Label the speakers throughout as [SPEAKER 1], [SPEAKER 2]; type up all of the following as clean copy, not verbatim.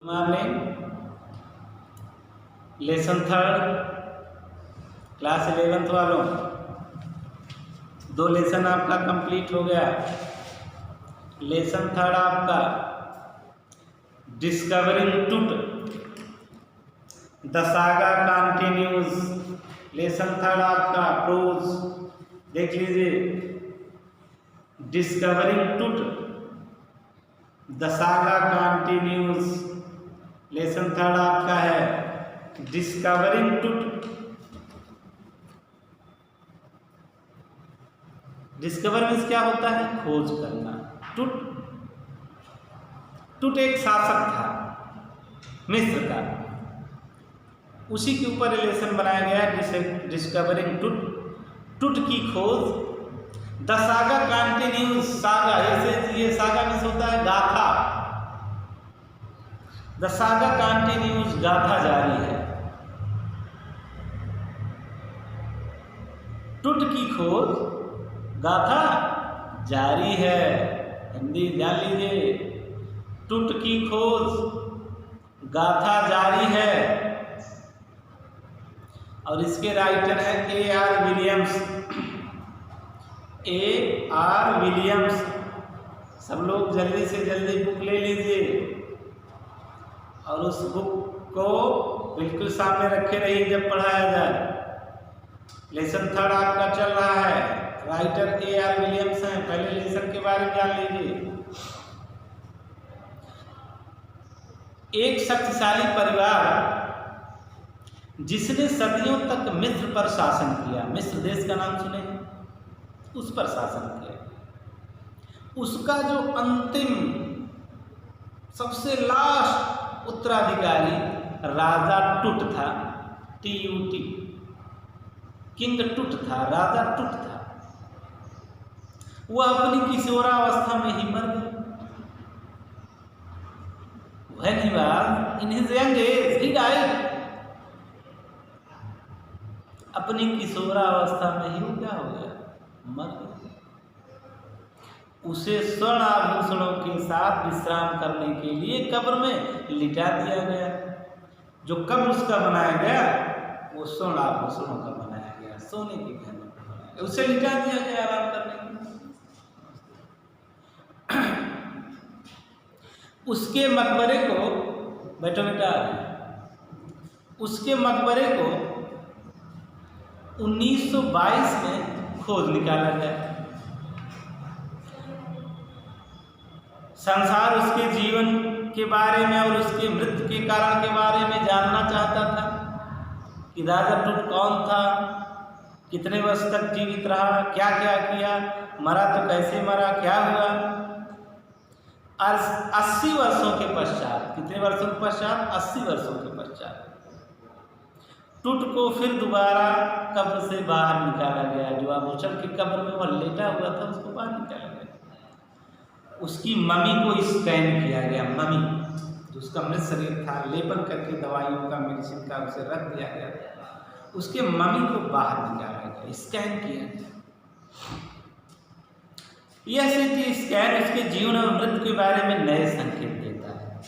[SPEAKER 1] Morning lesson third class 11th वालों, 2 lesson आपका complete हो गया। लेसन थर्ड आपका डिस्कवरिंग टूट, the saga continues. Lesson third आपका प्रोज देख लीजिए, डिस्कवरिंग टूट, the saga continues. Lesson third आपका है डिस्कवरिंग टूट। डिस्कवर मीन्स क्या होता है? खोज करना। टूट एक शासक था मिस्र का, उसी के ऊपर रिलेशन बनाया गया है डिस्कवरिंग टूट की खोज। द सागा कंटिन्यूज, सागा ये सागा मीन्स होता है गाथा। द सागा कंटिन्यूज, गाथा जारी है। टूट की खोज, गाथा जारी है। हिंदी जान लीजिए, टूट की खोज, गाथा जारी है। और इसके राइटर है A.R. विलियम्स। A.R. विलियम्स। सब लोग जल्दी से जल्दी बुक ले लीजिए और उस बुक को बिल्कुल सामने रखे रहिए जब पढ़ाया जाए। लेसन थर्ड आपका चल रहा है, राइटर A.R. विलियम्स हैं। पहले लेसन के बारे में जान लीजिए। एक शक्तिशाली परिवार जिसने सदियों तक मिस्र पर शासन किया, मिस्र देश का नाम सुने, उस पर शासन किया, उसका जो अंतिम सबसे लास्ट उत्तराधिकारी राजा टूट था, TUT, किंग टूट था, राजा टूट था। वह अपनी किशोरावस्था में ही मर गया। When he was in his young age, he died. अपनी किशोरावस्था में ही क्या हो गया? मर गया। उसे स्वर्ण आभूषणों के साथ विश्राम करने के लिए कब्र में लिटा दिया गया। जो कब्र उसका बनाया गया वो स्वर्ण आभूषणों का बनाया गया, सोने के गहनों का बनाया गया, उसे लिटा दिया गया आराम करने के लिए। उसके मकबरे को, बैठो बेटा, उसके मकबरे को 1922 में खोज निकाला गया। संसार उसके जीवन के बारे में और उसके मृत्यु के कारण के बारे में जानना चाहता था कि राजा टूट कौन था, कितने वर्ष तक जीवित रहा, क्या क्या किया, मरा तो कैसे मरा, क्या हुआ। 80 वर्षों के पश्चात, कितने वर्षों के पश्चात? 80 वर्षों के पश्चात टूट को फिर दोबारा कब्र से बाहर निकाला गया। जो आभूषण की कब्र में वह लेटा हुआ था उसको बाहर निकाला गया। उसकी मम्मी को स्कैन किया गया। मम्मी जो उसका मृत शरीर था, लेपन करके दवाइयों का, मेडिसिन का उसे रख दिया गया। उसके मम्मी को बाहर निकाला गया, स्कैन किया गया। यह CT स्कैन उसके जीवन और मृत्यु के बारे में नए संकेत देता है।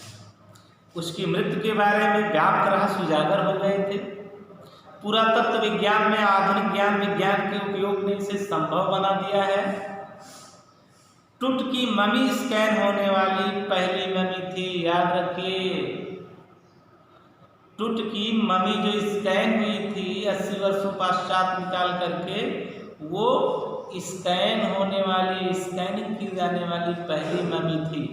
[SPEAKER 1] उसकी मृत्यु के बारे में व्याप्त रहस्य उजागर हो गए थे। पुरातत्व विज्ञान में आधुनिक विज्ञान के उपयोग ने इसे संभव बना दिया है। टूट की मम्मी स्कैन होने वाली पहली मम्मी थी, याद रखिए। टूट की मम्मी जो स्कैन हुई थी 80 वर्षों पश्चात निकाल करके, वो स्कैन होने वाली, स्कैनिंग की जाने वाली पहली मम्मी थी।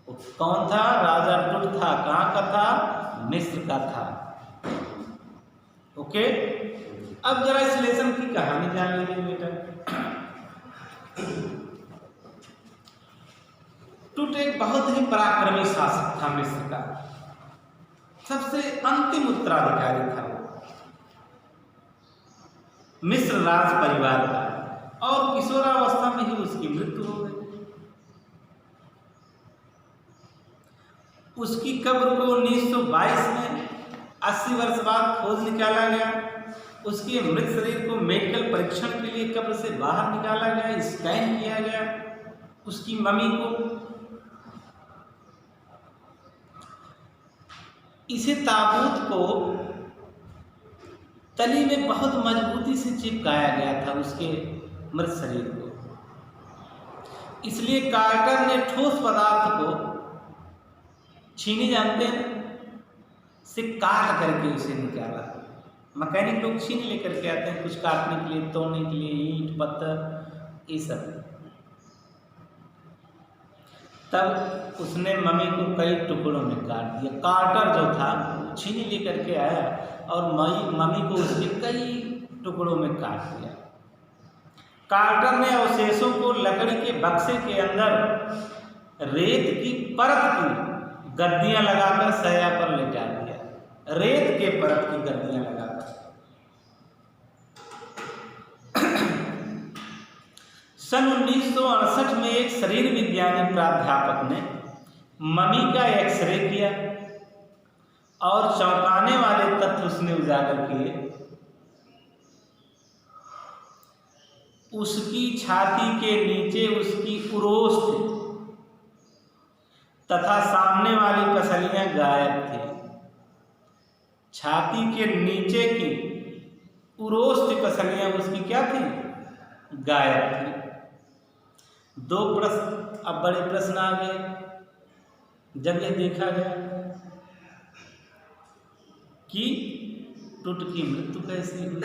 [SPEAKER 1] वो कौन था? राजा टूट था। कहाँ का था? मिस्र का था। ओके, अब जरा इस लेसन की कहानी जान लीजिए बेटा। टूट एक बहुत ही पराक्रमी शासक था मिस्र का, सबसे अंतिम उत्तराधिकारी था वो मिस्र राज परिवार का, और किशोरावस्था में ही उसकी मृत्यु हो गई। उसकी कब्र को 1922 में 80 वर्ष बाद खोज निकाला गया। उसके मृत शरीर को मेडिकल परीक्षण के लिए कब्र से बाहर निकाला गया, स्कैन किया गया। उसकी मम्मी को इसे ताबूत को तली में बहुत मजबूती से चिपकाया गया था उसके मृत शरीर को। इसलिए कार्टर ने ठोस पदार्थ को छीनी जानते हैं से काट करके उसे निकाला। मैकेनिक लोग छीन लेकर के आते हैं कुछ काटने के लिए, तोड़ने के लिए, ईंट पत्थर ये सब। तब उसने मम्मी को कई टुकड़ों में काट दिया। कार्टर जो था छीनी लेकर के आया और मम्मी को उसके कई टुकड़ों में काट दिया। कार्टर ने अवशेषों को लकड़ी के बक्से के अंदर रेत की परत की गद्दियां लगाकर सया पर लेटा दिया। रेत के परत की गद्दियां लगाकर। सन 1968 में एक शरीर विज्ञानी प्राध्यापक ने मम्मी का एक्सरे किया और चौंकाने वाले तथ्य उसने उजागर किए। उसकी छाती के नीचे उसकी उरोस थी तथा सामने वाली पसलियां गायब थी। छाती के नीचे की उरोस थी पसलियां उसकी क्या थी? गायब थी। दो प्रश्न, अब बड़े प्रश्न आ गए जब यह देखा गया कि टुट की मृत्यु कैसे हुई।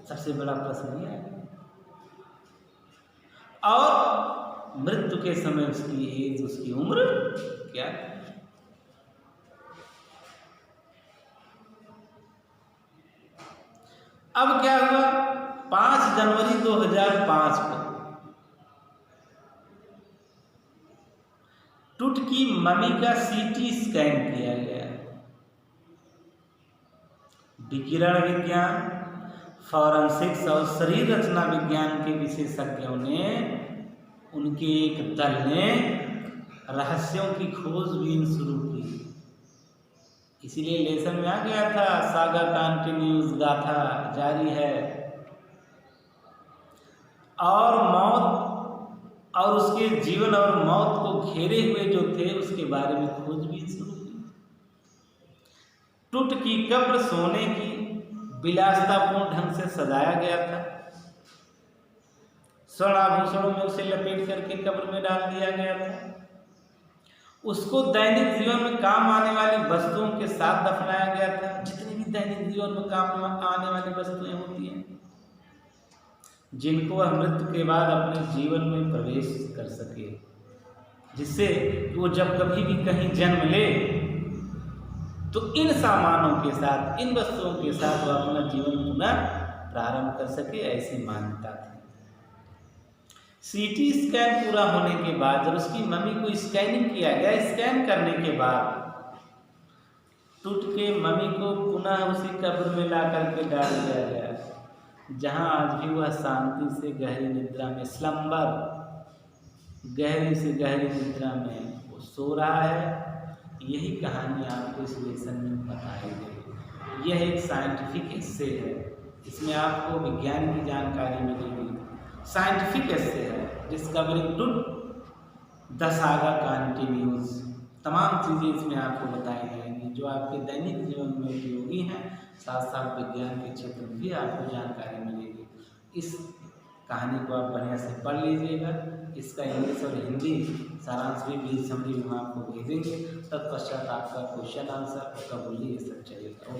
[SPEAKER 1] सबसे बड़ा प्रश्न यह है। और मृत्यु के समय उसकी एज, उसकी उम्र क्या है? अब क्या हुआ? 5 जनवरी 2005 को टुट की मम्मी का सीटी स्कैन किया गया। विकिरण विज्ञान, फॉरेंसिक्स और शरीर रचना विज्ञान के विशेषज्ञों ने, उनके एक दल ने रहस्यों की खोजबीन शुरू की। इसीलिए लेसन में आ गया था, सागा कंटिन्यूज, गाथा जारी है। और मौत और उसके जीवन और मौत को घेरे हुए जो थे उसके बारे में खोजबीन शुरू की। टुट की कब्र सोने की विलासितापूर्ण ढंग से सजाया गया था। स्वर्ण आभूषणों में उसे लपेट करके कब्र में डाल दिया गया था। उसको दैनिक जीवन में काम आने वाली वस्तुओं के साथ दफनाया गया था। जितनी भी दैनिक जीवन में काम आने वाली वस्तुएं होती हैं जिनको वह मृत्यु के बाद अपने जीवन में प्रवेश कर सके, जिससे वो जब कभी भी कहीं जन्म ले तो इन सामानों के साथ, इन वस्तुओं के साथ वह अपना जीवन पुनः प्रारंभ कर सके, ऐसी मान्यता थी। सीटी स्कैन पूरा होने के बाद जब उसकी मम्मी को स्कैनिंग किया गया, स्कैन करने के बाद टूट के मम्मी को पुनः उसी कब्र में ला करके डाल दिया गया, जहाँ आज भी वह शांति से गहरी निद्रा में, स्लम्बर, गहरी से गहरी निद्रा में वो सो रहा है। यही कहानी आपको इस लेसन में बताई गई। यह एक साइंटिफिक हिस्से है, इसमें आपको विज्ञान की जानकारी मिलेगी। साइंटिफिक हिस्से है, डिस्कवरिंग टुट द सागा कंटिन्यूज, तमाम चीज़ें इसमें आपको बताई जाएंगी जो आपके दैनिक जीवन में उपयोगी हैं, साथ साथ विज्ञान के क्षेत्र में भी आपको जानकारी मिलेगी। इस कहानी को आप बढ़िया से पढ़ लीजिएगा। इसका इंग्लिश और हिंदी सारांश भी बीच समरी में आपको भेजेंगे। तत्पश्चात आपका क्वेश्चन आंसर, वोकैबुलरी ये सब चलेगा।